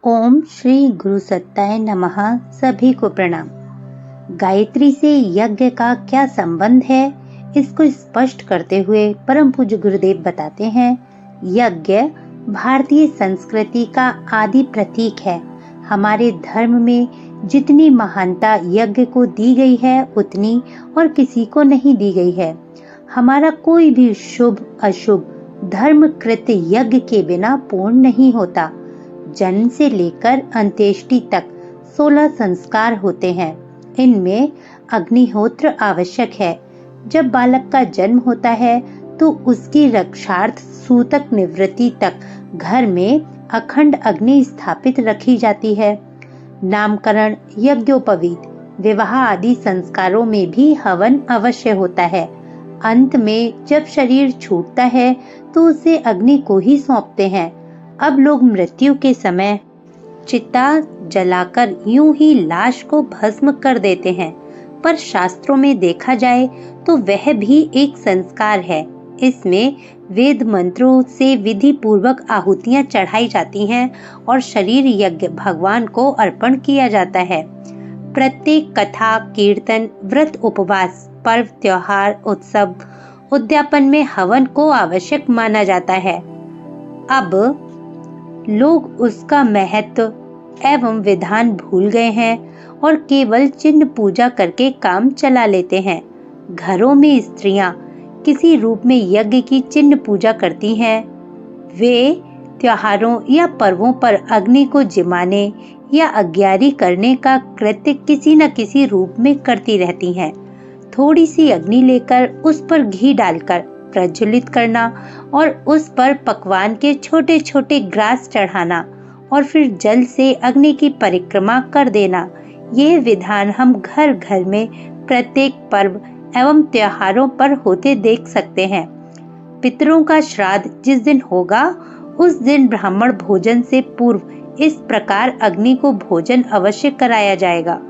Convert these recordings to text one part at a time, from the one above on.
ओम श्री गुरु सत्ताय नमः। सभी को प्रणाम। गायत्री से यज्ञ का क्या संबंध है, इसको स्पष्ट करते हुए परम पूज्य गुरुदेव बताते हैं, यज्ञ भारतीय संस्कृति का आदि प्रतीक है। हमारे धर्म में जितनी महानता यज्ञ को दी गई है उतनी और किसी को नहीं दी गई है। हमारा कोई भी शुभ अशुभ धर्म कृत यज्ञ के बिना पूर्ण नहीं होता। जन्म से लेकर अंत्येष्टि तक 16 संस्कार होते हैं। इनमें अग्निहोत्र आवश्यक है। जब बालक का जन्म होता है तो उसकी रक्षार्थ सूतक निवृत्ति तक घर में अखंड अग्नि स्थापित रखी जाती है। नामकरण, यज्ञोपवीत, विवाह आदि संस्कारों में भी हवन अवश्य होता है। अंत में जब शरीर छूटता है तो उसे अग्नि को ही सौंपते हैं। अब लोग मृत्यु के समय चिता जलाकर यूं ही लाश को भस्म कर देते हैं, पर शास्त्रों में देखा जाए तो वह भी एक संस्कार है। इसमें वेद मंत्रों से विधि पूर्वक आहुतियां चढ़ाई जाती हैं और शरीर यज्ञ भगवान को अर्पण किया जाता है। प्रत्येक कथा, कीर्तन, व्रत, उपवास, पर्व, त्योहार, उत्सव, उद्यापन में हवन को आवश्यक माना जाता है। अब लोग उसका महत्व एवं विधान भूल गए हैं और केवल चिन्ह पूजा करके काम चला लेते हैं। घरों में स्त्रियां किसी रूप में यज्ञ की चिन्ह पूजा करती हैं। वे त्योहारों या पर्वों पर अग्नि को जिमाने या अग्यारी करने का कृत्य किसी न किसी रूप में करती रहती हैं। थोड़ी सी अग्नि लेकर उस पर घी डालकर प्रज्वलित करना और उस पर पकवान के छोटे छोटे ग्रास चढ़ाना और फिर जल से अग्नि की परिक्रमा कर देना, यह विधान हम घर घर में प्रत्येक पर्व एवं त्योहारों पर होते देख सकते हैं। पितरों का श्राद्ध जिस दिन होगा उस दिन ब्राह्मण भोजन से पूर्व इस प्रकार अग्नि को भोजन अवश्य कराया जाएगा,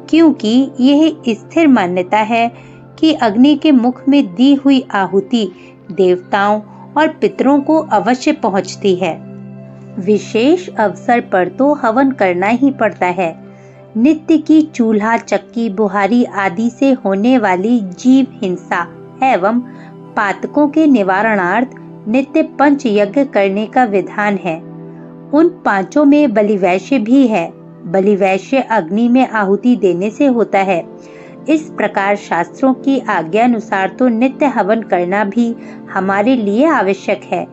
क्योंकि यह स्थिर मान्यता है कि अग्नि के मुख में दी हुई आहुति देवताओं और पितरों को अवश्य पहुंचती है। विशेष अवसर पर तो हवन करना ही पड़ता है। नित्य की चूल्हा, चक्की, बुहारी आदि से होने वाली जीव हिंसा एवं पातकों के निवारणार्थ नित्य पंच यज्ञ करने का विधान है। उन पांचों में बलिवैश्य भी है। बलिवैश्य अग्नि में आहुति देने से होता है। इस प्रकार शास्त्रों की आज्ञा अनुसार तो नित्य हवन करना भी हमारे लिए आवश्यक है।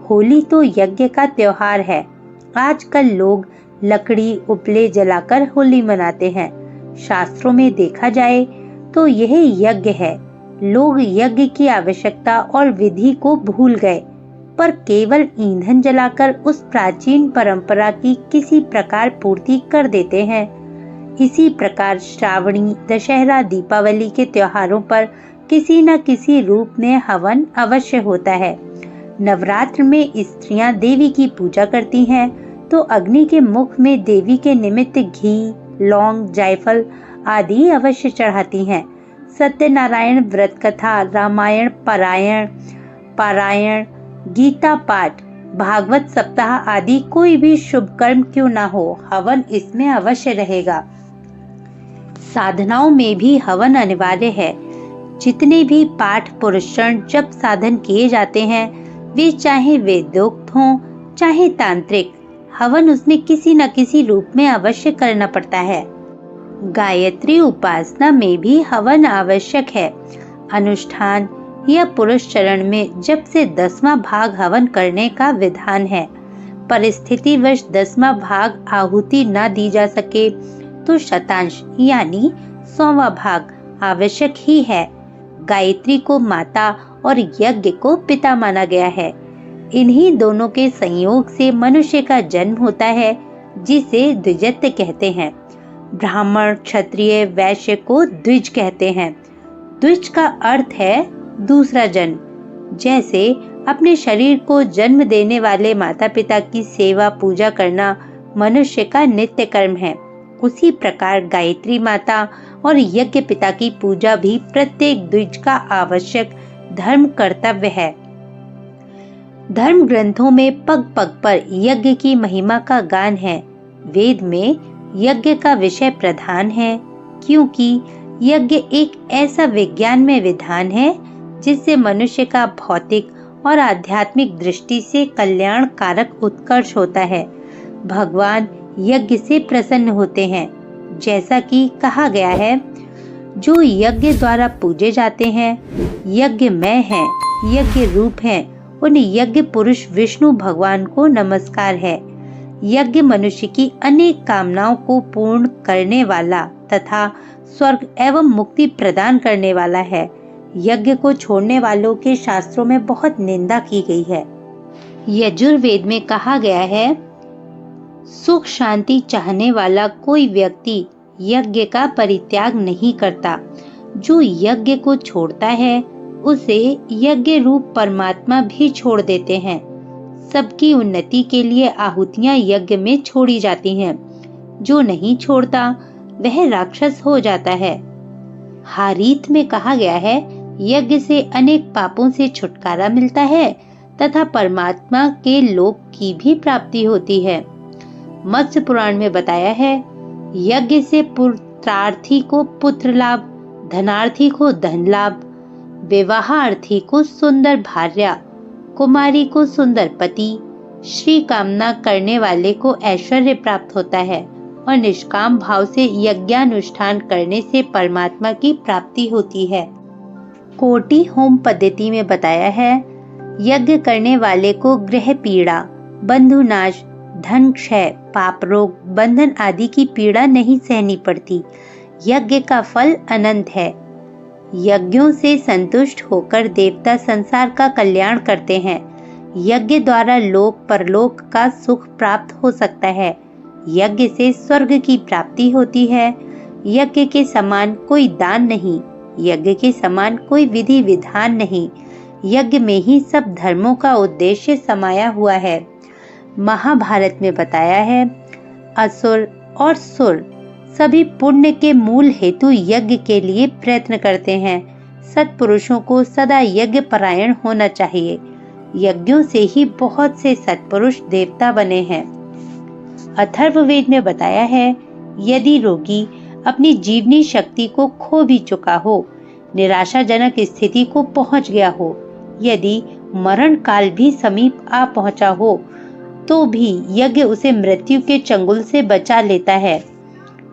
होली तो यज्ञ का त्योहार है। आजकल लोग लकड़ी, उपले जलाकर होली मनाते हैं। शास्त्रों में देखा जाए तो यह यज्ञ है। लोग यज्ञ की आवश्यकता और विधि को भूल गए, पर केवल ईंधन जलाकर उस प्राचीन परंपरा की किसी प्रकार पूर्ति कर देते हैं। इसी प्रकार श्रावणी, दशहरा, दीपावली के त्योहारों पर किसी न किसी रूप में हवन अवश्य होता है। नवरात्र में स्त्रियां देवी की पूजा करती हैं तो अग्नि के मुख में देवी के निमित्त घी, लौंग, जायफल आदि अवश्य चढ़ाती हैं। सत्यनारायण व्रत कथा, रामायण पारायण, गीता पाठ, भागवत सप्ताह आदि कोई भी शुभ कर्म क्यों ना हो, हवन इसमें अवश्य रहेगा। साधनाओं में भी हवन अनिवार्य है। जितने भी पाठ, पुरस्कार, जप, साधन किए जाते हैं, वे चाहे वेदोक्त हों चाहे तांत्रिक, हवन उसमें किसी न किसी रूप में अवश्य करना पड़ता है। गायत्री उपासना में भी हवन आवश्यक है। अनुष्ठान या पुरुष चरण में जब से 10वां भाग हवन करने का विधान है। परिस्थितिवश 10वां भाग आहुति न दी जा सके तो शतांश यानी 100वां भाग आवश्यक ही है। गायत्री को माता और यज्ञ को पिता माना गया है। इन्हीं दोनों के संयोग से मनुष्य का जन्म होता है, जिसे द्विजत्व कहते हैं। ब्राह्मण, क्षत्रिय, वैश्य को द्विज कहते हैं। द्विज का अर्थ है दूसरा जन्म। जैसे अपने शरीर को जन्म देने वाले माता पिता की सेवा पूजा करना मनुष्य का नित्य कर्म है, उसी प्रकार गायत्री माता और यज्ञ पिता की पूजा भी प्रत्येक द्विज का आवश्यक धर्म कर्तव्य है। धर्म ग्रंथों में पग पग पर यज्ञ की महिमा का गान है। वेद में यज्ञ का विषय प्रधान है, क्योंकि यज्ञ एक ऐसा विज्ञानमय विधान है जिससे मनुष्य का भौतिक और आध्यात्मिक दृष्टि से कल्याण कारक उत्कर्ष होता है। भगवान यज्ञ से प्रसन्न होते हैं, जैसा कि कहा गया है, जो यज्ञ द्वारा पूजे जाते हैं, यज्ञमय हैं, यज्ञ रूप हैं, उन यज्ञ पुरुष विष्णु भगवान को नमस्कार है। यज्ञ मनुष्य की अनेक कामनाओं को पूर्ण करने वाला तथा स्वर्ग एवं मुक्ति प्रदान करने वाला है। यज्ञ को छोड़ने वालों के शास्त्रों में बहुत निंदा की गई है। यजुर्वेद में कहा गया है, सुख शांति चाहने वाला कोई व्यक्ति यज्ञ का परित्याग नहीं करता। जो यज्ञ को छोड़ता है उसे यज्ञ रूप परमात्मा भी छोड़ देते हैं। सबकी उन्नति के लिए आहुतियां यज्ञ में छोड़ी जाती हैं। जो नहीं छोड़ता वह राक्षस हो जाता है। हारीत में कहा गया है, यज्ञ से अनेक पापों से छुटकारा मिलता है तथा परमात्मा के लोक की भी प्राप्ति होती है। मत्स्य पुराण में बताया है, यज्ञ से पुत्रार्थी को पुत्र लाभ, धनार्थी को धन लाभ, विवाहार्थी को सुंदर भार्या, कुमारी को सुंदर पति, श्री कामना करने वाले को ऐश्वर्य प्राप्त होता है और निष्काम भाव से यज्ञानुष्ठान करने से परमात्मा की प्राप्ति होती है। कोटि होम पद्धति में बताया है, यज्ञ करने वाले को गृह पीड़ा, बंधु नाश, धन क्षय, पाप रोग, बंधन आदि की पीड़ा नहीं सहनी पड़ती। यज्ञ का फल अनंत है। यज्ञों से संतुष्ट होकर देवता संसार का कल्याण करते हैं। यज्ञ द्वारा लोक परलोक का सुख प्राप्त हो सकता है। यज्ञ से स्वर्ग की प्राप्ति होती है। यज्ञ के समान कोई दान नहीं, यज्ञ के समान कोई विधि विधान नहीं। यज्ञ में ही सब धर्मों का उद्देश्य समाया हुआ है। महाभारत में बताया है, असुर और सुर सभी पुण्य के मूल हेतु यज्ञ के लिए प्रयत्न करते हैं। सत्पुरुषों को सदा यज्ञ परायण होना चाहिए। यज्ञों से ही बहुत से सत्पुरुष देवता बने हैं। अथर्ववेद में बताया है, यदि रोगी अपनी जीवनी शक्ति को खो भी चुका हो, निराशाजनक स्थिति को पहुंच गया हो, यदि मरण काल भी समीप आ पहुंचा हो, तो भी यज्ञ उसे मृत्यु के चंगुल से बचा लेता है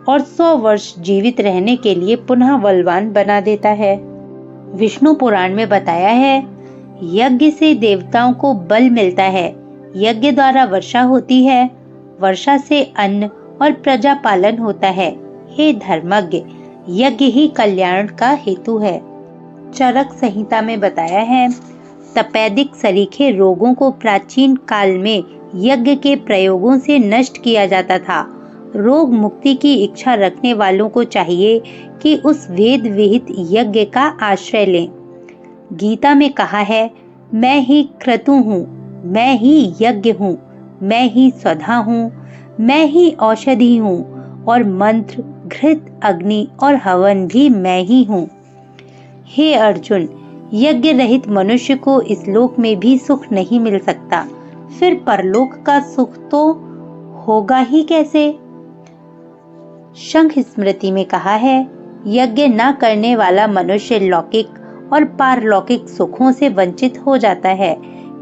और 100 वर्ष जीवित रहने के लिए पुनः बलवान बना देता है। विष्णु पुराण में बताया है, यज्ञ से देवताओं को बल मिलता है। यज्ञ द्वारा वर्षा होती है, वर्षा से अन्न और प्रजा पालन होता है। हे धर्मज्ञ, यज्ञ ही कल्याण का हेतु है। चरक संहिता में बताया है, तपैदिक सरीखे रोगों को प्राचीन काल में यज्ञ के प्रयोगों से नष्ट किया जाता था। रोग मुक्ति की इच्छा रखने वालों को चाहिए कि उस वेद विहित यज्ञ का आश्रय लें। गीता में कहा है, मैं ही क्रतु हूँ, मैं ही यज्ञ हूँ, मैं ही स्वधा हूँ, मैं ही औषधि हूँ और मंत्र, घृत, अग्नि और हवन भी मैं ही हूँ। हे अर्जुन, यज्ञ रहित मनुष्य को इस लोक में भी सुख नहीं मिल सकता, फिर परलोक का सुख तो होगा ही कैसे। शंख स्मृति में कहा है, यज्ञ न करने वाला मनुष्य लौकिक और पारलौकिक सुखों से वंचित हो जाता है।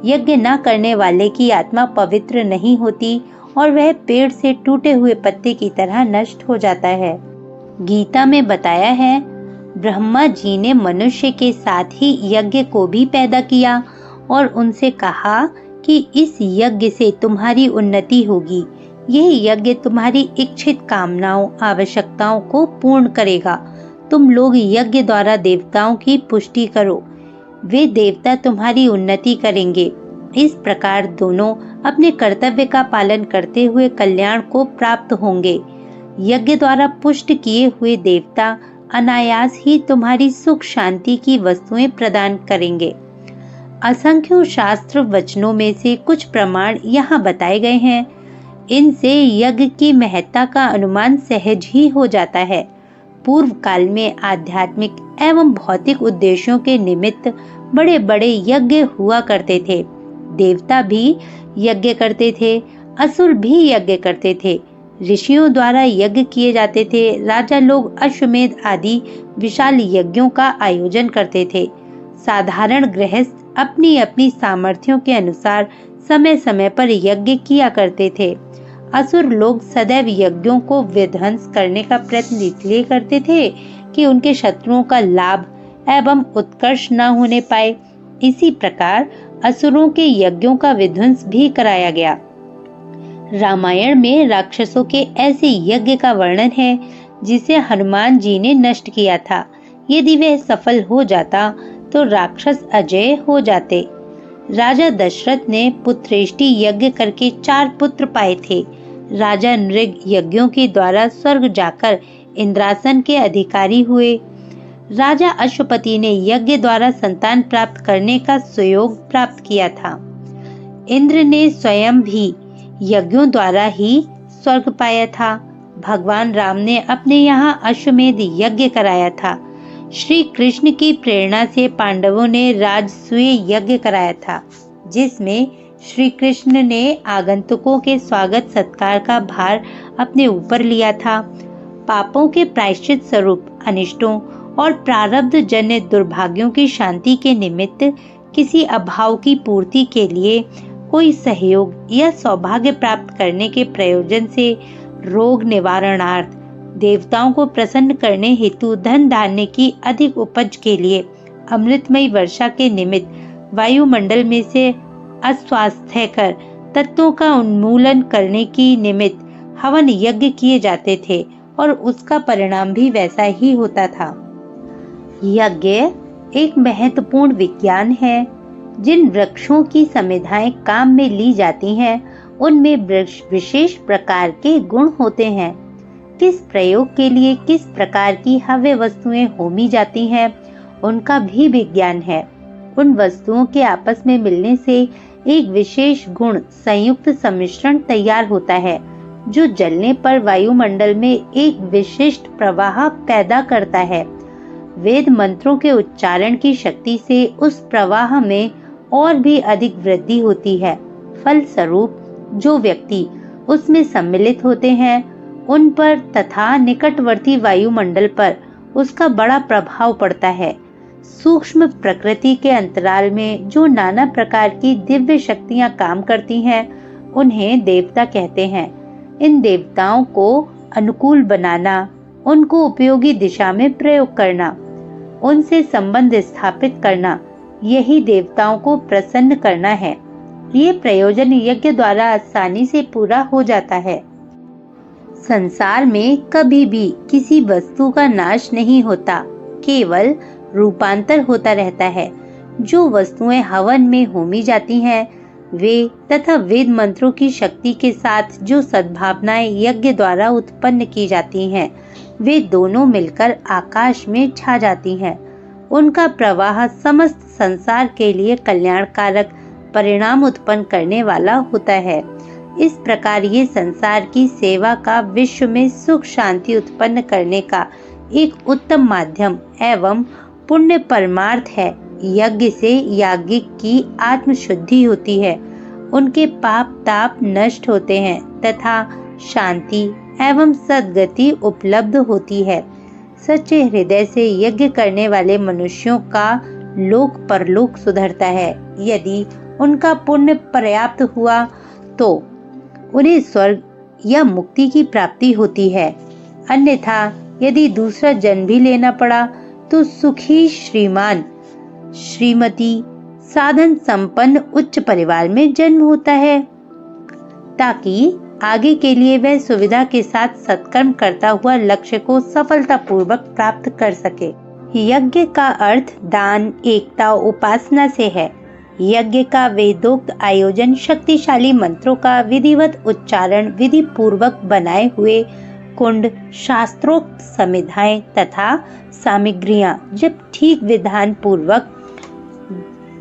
यज्ञ न करने वाले की आत्मा पवित्र नहीं होती और वह पेड़ से टूटे हुए पत्ते की तरह नष्ट हो जाता है। गीता में बताया है, ब्रह्मा जी ने मनुष्य के साथ ही यज्ञ को भी पैदा किया और उनसे कहा कि इस यज्ञ से तुम्हारी उन्नति होगी। यह यज्ञ तुम्हारी इच्छित कामनाओं, आवश्यकताओं को पूर्ण करेगा। तुम लोग यज्ञ द्वारा देवताओं की पुष्टि करो, वे देवता तुम्हारी उन्नति करेंगे। इस प्रकार दोनों अपने कर्तव्य का पालन करते हुए कल्याण को प्राप्त होंगे। यज्ञ द्वारा पुष्ट किए हुए देवता अनायास ही तुम्हारी सुख शांति की वस्तुएं प्रदान करेंगे। असंख्य शास्त्र वचनों में से कुछ प्रमाण यहाँ बताए गए हैं। इनसे यज्ञ की महत्ता का अनुमान सहज ही हो जाता है। पूर्व काल में आध्यात्मिक एवं भौतिक उद्देश्यों के निमित्त बड़े बड़े यज्ञ हुआ करते थे। देवता भी यज्ञ करते थे, असुर भी यज्ञ करते थे। ऋषियों द्वारा यज्ञ किए जाते थे। राजा लोग अश्वमेध आदि विशाल यज्ञों का आयोजन करते थे। साधारण गृहस्थ अपनी अपनी सामर्थ्यों के अनुसार समय समय पर यज्ञ किया करते थे। असुर लोग सदैव यज्ञों को विध्वंस करने का प्रयत्न इसलिए करते थे कि उनके शत्रुओं का लाभ एवं उत्कर्ष न होने पाए। इसी प्रकार असुरों के यज्ञों का विध्वंस भी कराया गया। रामायण में राक्षसों के ऐसे यज्ञ का वर्णन है जिसे हनुमान जी ने नष्ट किया था। यदि वह सफल हो जाता तो राक्षस अजय हो जाते। राजा दशरथ ने पुत्रेष्टि यज्ञ करके 4 पुत्र पाए थे। राजा नृग यज्ञों के द्वारा स्वर्ग जाकर इंद्रासन के अधिकारी हुए। राजा अश्वपति ने यज्ञ द्वारा संतान प्राप्त करने का सुयोग प्राप्त किया था। इंद्र ने स्वयं भी यज्ञों द्वारा ही स्वर्ग पाया था। भगवान राम ने अपने यहाँ अश्वमेध यज्ञ कराया था। श्री कृष्ण की प्रेरणा से पांडवों ने राजसूय यज्ञ कराया था, जिसमें श्री कृष्ण ने आगंतुकों के स्वागत सत्कार का भार अपने ऊपर लिया था। पापों के प्रायश्चित स्वरूप अनिष्टों और प्रारब्ध जन्य दुर्भाग्यों की शांति के निमित्त किसी अभाव की पूर्ति के लिए कोई सहयोग या सौभाग्य प्राप्त करने के प्रयोजन से रोग निवारणार्थ, देवताओं को प्रसन्न करने हेतु धन धान्य की अधिक उपज के लिए, अमृतमयी वर्षा के निमित्त वायुमंडल में से अस्वास्थ्यकर तत्वों का उन्मूलन करने की निमित्त हवन यज्ञ किए जाते थे और उसका परिणाम भी वैसा ही होता था। यज्ञ एक महत्वपूर्ण विज्ञान है। जिन वृक्षों की समिधाएं काम में ली जाती हैं, उनमें विशेष प्रकार के गुण होते हैं। किस प्रयोग के लिए किस प्रकार की हव्य वस्तुएं होमी जाती हैं, उनका भी विज्ञान है। उन वस्तुओं के आपस में मिलने से एक विशेष गुण संयुक्त सम्मिश्रण तैयार होता है, जो जलने पर वायुमंडल में एक विशिष्ट प्रवाह पैदा करता है। वेद मंत्रों के उच्चारण की शक्ति से उस प्रवाह में और भी अधिक वृद्धि होती है। फलस्वरूप जो व्यक्ति उसमें सम्मिलित होते हैं, उन पर तथा निकटवर्ती वायुमंडल पर उसका बड़ा प्रभाव पड़ता है। सूक्ष्म प्रकृति के अंतराल में जो नाना प्रकार की दिव्य शक्तियां काम करती हैं, उन्हें देवता कहते हैं। इन देवताओं को अनुकूल बनाना, उनको उपयोगी दिशा में प्रयोग करना, उनसे संबंध स्थापित करना, यही देवताओं को प्रसन्न करना है। ये प्रयोजन यज्ञ द्वारा आसानी से पूरा हो जाता है। संसार में कभी भी किसी वस्तु का नाश नहीं होता, केवल रूपांतर होता रहता है। जो वस्तुएं हवन में होमी जाती हैं, वे तथा वेद मंत्रों की शक्ति के साथ जो सद्भावनाएं यज्ञ द्वारा उत्पन्न की जाती हैं, वे दोनों मिलकर आकाश में छा जाती हैं। उनका प्रवाह समस्त संसार के लिए कल्याणकारक परिणाम उत्पन्न करने वाला होता है। इस प्रकार ये संसार की सेवा का, विश्व में सुख शांति उत्पन्न करने का एक उत्तम माध्यम एवं पुण्य परमार्थ है। यज्ञ से याज्ञिक की आत्मशुद्धि होती है, उनके पाप ताप नष्ट होते हैं तथा शांति एवं सद्गति उपलब्ध होती है। सच्चे हृदय से यज्ञ करने वाले मनुष्यों का लोक परलोक सुधरता है। यदि उनका पुण्य पर्याप्त हुआ तो उन्हें स्वर्ग या मुक्ति की प्राप्ति होती है। अन्यथा यदि दूसरा जन्म भी लेना पड़ा तो सुखी श्रीमान श्रीमती साधन संपन्न उच्च परिवार में जन्म होता है, ताकि आगे के लिए वह सुविधा के साथ सत्कर्म करता हुआ लक्ष्य को सफलतापूर्वक प्राप्त कर सके। यज्ञ का अर्थ दान, एकता, उपासना से है। यज्ञ का वेदोक्त आयोजन शक्तिशाली मंत्रों का विधिवत उच्चारण, विधि पूर्वक बनाए हुए कुंड, शास्त्रोक्त समिधाएं तथा सामग्रियां जब ठीक विधान पूर्वक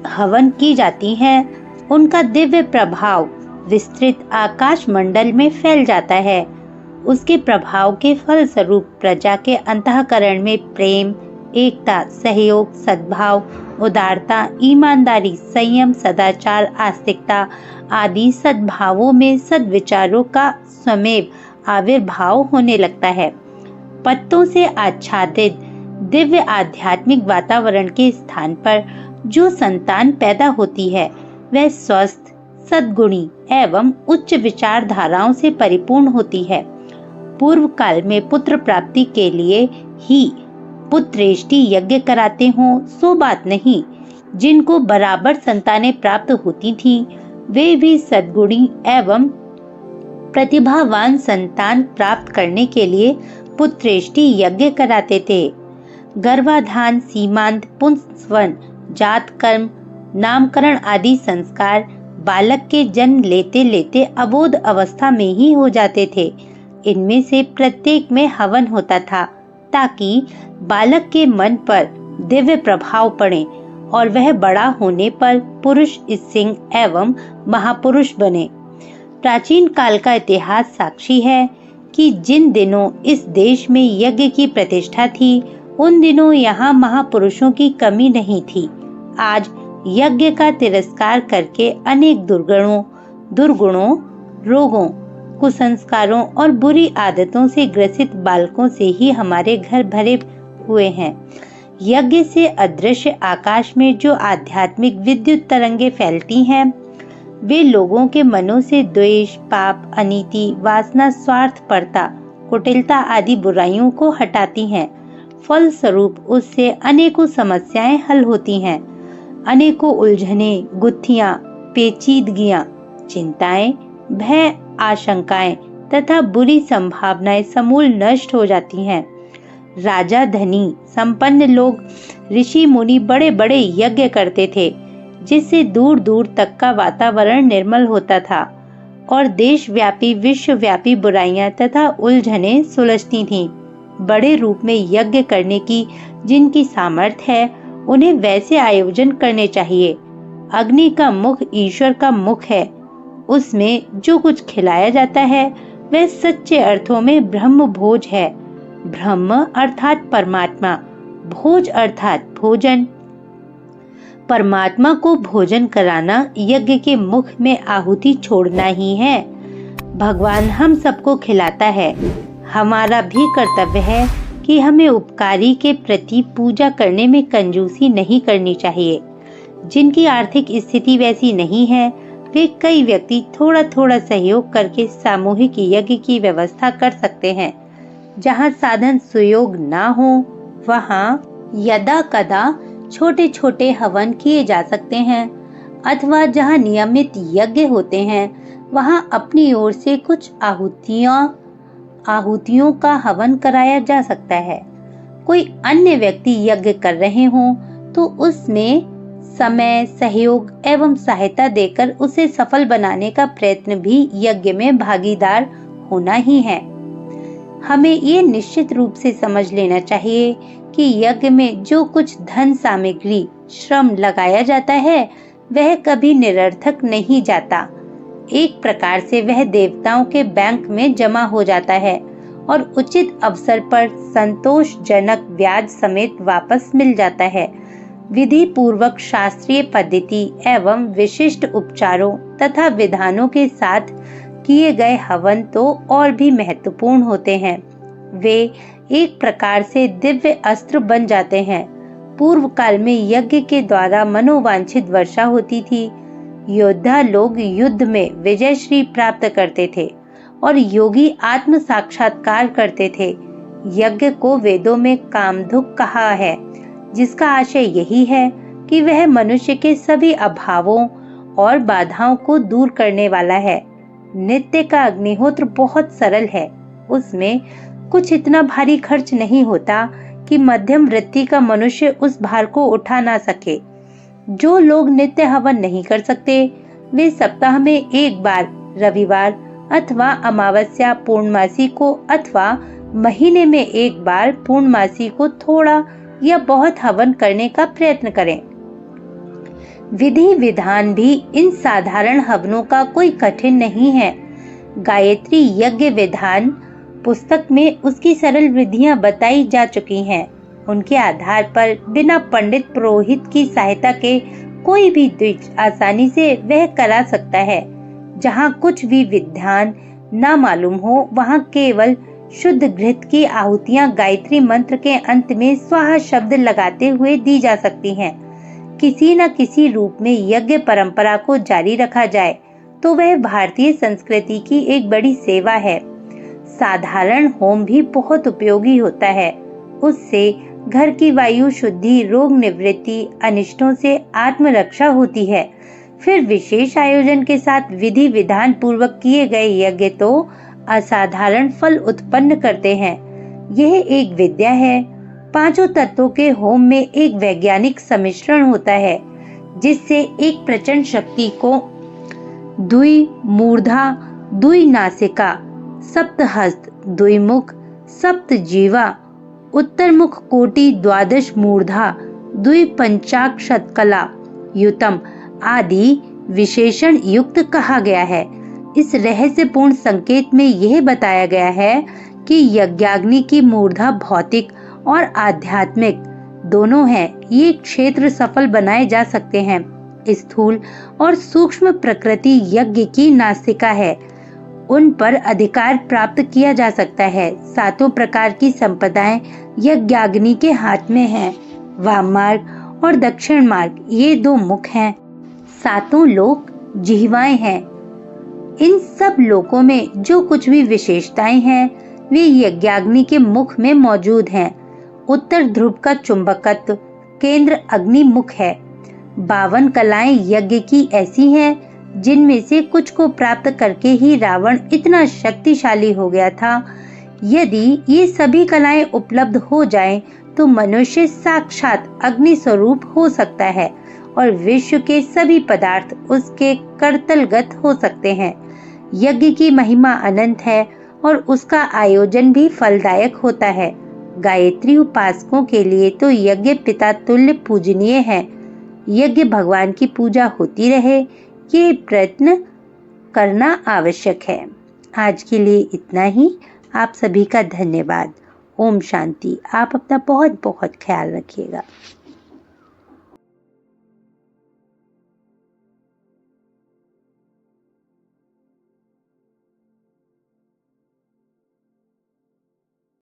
हवन की जाती हैं, उनका दिव्य प्रभाव विस्तृत आकाश मंडल में फैल जाता है। उसके प्रभाव के फलस्वरूप प्रजा के अंतःकरण में प्रेम, एकता, सहयोग, सद्भाव, उदारता, ईमानदारी, संयम, सदाचार, आस्तिकता आदि सद्भावों में सद्विचारों का स्वमेव आविर्भाव होने लगता है। पत्तों से आच्छादित दिव्य आध्यात्मिक वातावरण के स्थान पर जो संतान पैदा होती है वह स्वस्थ, सद्गुणी एवं उच्च विचारधाराओं से परिपूर्ण होती है। पूर्व काल में पुत्र प्राप्ति के लिए ही पुत्रेष्टि यज्ञ कराते हों सो बात नहीं। जिनको बराबर संतानें प्राप्त होती थीं, वे भी सद्गुणी एवं प्रतिभावान संतान प्राप्त करने के लिए पुत्रेष्टि यज्ञ कराते थे। गर्भाधान, सीमांत, पुंसवन, जात कर्म, नामकरण आदि संस्कार बालक के जन्म लेते लेते अबोध अवस्था में ही हो जाते थे। इनमें से प्रत्येक में हवन होता था ताकि बालक के मन पर दिव्य प्रभाव पड़े और वह बड़ा होने पर पुरुष सिंह एवं महापुरुष बने। प्राचीन काल का इतिहास साक्षी है कि जिन दिनों इस देश में यज्ञ की प्रतिष्ठा थी, उन दिनों यहाँ महापुरुषों की कमी नहीं थी। आज यज्ञ का तिरस्कार करके अनेक दुर्गुणों, रोगों, कुसंस्कारों और बुरी आदतों से ग्रसित बालकों से ही हमारे घर भरे हुए हैं। यज्ञ से अदृश्य आकाश में जो आध्यात्मिक विद्युत तरंगे फैलती हैं, वे लोगों के मनों से द्वेष, पाप, अनीति, वासना, स्वार्थपरता, कुटिलता आदि बुराइयों को हटाती हैं। फल स्वरूप उससे अनेकों समस्याएं हल होती हैं। अनेकों उलझने, गुत्थियां, पेचीदगियां, चिंताएं, भय, आशंकाएं तथा बुरी संभावनाएं समूल नष्ट हो जाती हैं। राजा, धनी, संपन्न लोग, ऋषि मुनि बड़े बड़े यज्ञ करते थे, जिससे दूर दूर तक का वातावरण निर्मल होता था और देशव्यापी, विश्वव्यापी बुराइयां तथा उलझने सुलझती थीं। बड़े रूप में यज्ञ करने की जिनकी सामर्थ्य है, उन्हें वैसे आयोजन करने चाहिए। अग्नि का मुख ईश्वर का मुख है। उसमें जो कुछ खिलाया जाता है वह सच्चे अर्थों में ब्रह्म भोज है। ब्रह्म अर्थात परमात्मा, भोज अर्थात भोजन। परमात्मा को भोजन कराना यज्ञ के मुख में आहुति छोड़ना ही है। भगवान हम सबको खिलाता है। हमारा भी कर्तव्य है कि हमें उपकारी के प्रति पूजा करने में कंजूसी नहीं करनी चाहिए। जिनकी आर्थिक स्थिति वैसी नहीं है, वे कई व्यक्ति थोड़ा थोड़ा सहयोग करके सामूहिक यज्ञ की व्यवस्था कर सकते हैं। जहाँ साधन सुयोग ना हो, वहाँ यदा कदा छोटे छोटे हवन किए जा सकते हैं, अथवा जहाँ नियमित यज्ञ होते हैं, वहाँ अपनी ओर से कुछ आहुतियों का हवन कराया जा सकता है। कोई अन्य व्यक्ति यज्ञ कर रहे हों तो उसमें समय, सहयोग एवं सहायता देकर उसे सफल बनाने का प्रयत्न भी यज्ञ में भागीदार होना ही है। हमें ये निश्चित रूप से समझ लेना चाहिए कि यज्ञ में जो कुछ धन सामग्री, श्रम लगाया जाता है, वह कभी निरर्थक नहीं जाता। एक प्रकार से वह देवताओं के बैंक में जमा हो जाता है और उचित अवसर पर संतोषजनक ब्याज समेत वापस मिल जाता है। विधि पूर्वक शास्त्रीय पद्धति एवं विशिष्ट उपचारों तथा विधानों के साथ किए गए हवन तो और भी महत्वपूर्ण होते हैं। वे एक प्रकार से दिव्य अस्त्र बन जाते हैं। पूर्व काल में यज्ञ के द्वारा मनोवांछित वर्षा होती थी। योद्धा लोग युद्ध में विजयश्री प्राप्त करते थे और योगी आत्म साक्षात्कार करते थे। यज्ञ को वेदों में कामधुक कहा है, जिसका आशय यही है कि वह मनुष्य के सभी अभावों और बाधाओं को दूर करने वाला है। नित्य का अग्निहोत्र बहुत सरल है। उसमें कुछ इतना भारी खर्च नहीं होता कि मध्यम वृत्ति का मनुष्य उस भार को उठा ना सके। जो लोग नित्य हवन नहीं कर सकते, वे सप्ताह में एक बार रविवार अथवा अमावस्या पूर्णमासी को अथवा महीने में एक बार पूर्णमासी को थोड़ा या बहुत हवन करने का प्रयत्न करें। विधि विधान भी इन साधारण हवनों का कोई कठिन नहीं है। गायत्री यज्ञ विधान पुस्तक में उसकी सरल विधियां बताई जा चुकी हैं। उनके आधार पर बिना पंडित पुरोहित की सहायता के कोई भी द्विज आसानी से वह करा सकता है। जहाँ कुछ भी विधान ना मालूम हो, वहाँ केवल शुद्ध घृत की आहुतियां गायत्री मंत्र के अंत में स्वाहा शब्द लगाते हुए दी जा सकती हैं। किसी न किसी रूप में यज्ञ परंपरा को जारी रखा जाए तो वह भारतीय संस्कृति की एक बड़ी सेवा है। साधारण होम भी बहुत उपयोगी होता है। उससे घर की वायु शुद्धि, रोग निवृत्ति, अनिष्टों से आत्मरक्षा होती है। फिर विशेष आयोजन के साथ विधि विधान पूर्वक किए गए यज्ञ तो असाधारण फल उत्पन्न करते हैं। यह एक विद्या है। पांचों तत्वों के होम में एक वैज्ञानिक सम्मिश्रण होता है, जिससे एक प्रचंड शक्ति को द्वि मूर्धा, द्वि नासिका, सप्तहस्त, द्विमुख, सप्त जीवा, उत्तरमुख कोटि, द्वादश मूर्धा, द्वि पंचाक्षत कला, युतम आदि विशेषण युक्त कहा गया है। इस रहस्यपूर्ण संकेत में यह बताया गया है कि यज्ञाग्नि की मूर्धा भौतिक और आध्यात्मिक दोनों हैं। ये क्षेत्र सफल बनाए जा सकते हैं। स्थूल और सूक्ष्म प्रकृति यज्ञ की नासिका है, उन पर अधिकार प्राप्त किया जा सकता है। सातों प्रकार की संपदाएं यज्ञाग्नि के हाथ में हैं। वाम मार्ग और दक्षिण मार्ग ये दो मुख हैं। सातों लोक जिह्वाएं हैं। इन सब लोकों में जो कुछ भी विशेषताएं हैं वे यज्ञाग्नि के मुख में मौजूद हैं। उत्तर ध्रुव का चुंबकत्व केंद्र अग्नि मुख है। 52 कलाएं यज्ञ की ऐसी हैं जिनमें से कुछ को प्राप्त करके ही रावण इतना शक्तिशाली हो गया था। यदि ये सभी कलाएं उपलब्ध हो जाएं तो मनुष्य साक्षात अग्नि स्वरूप हो सकता है और विश्व के सभी पदार्थ उसके करतलगत हो सकते हैं। यज्ञ की महिमा अनंत है और उसका आयोजन भी फलदायक होता है। गायत्री उपासकों के लिए तो यज्ञ पिता तुल्य पूजनीय है। यज्ञ भगवान की पूजा होती रहे, ये प्रयत्न करना आवश्यक है। आज के लिए इतना ही। आप सभी का धन्यवाद। ओम शांति। आप अपना बहुत बहुत ख्याल रखिएगा।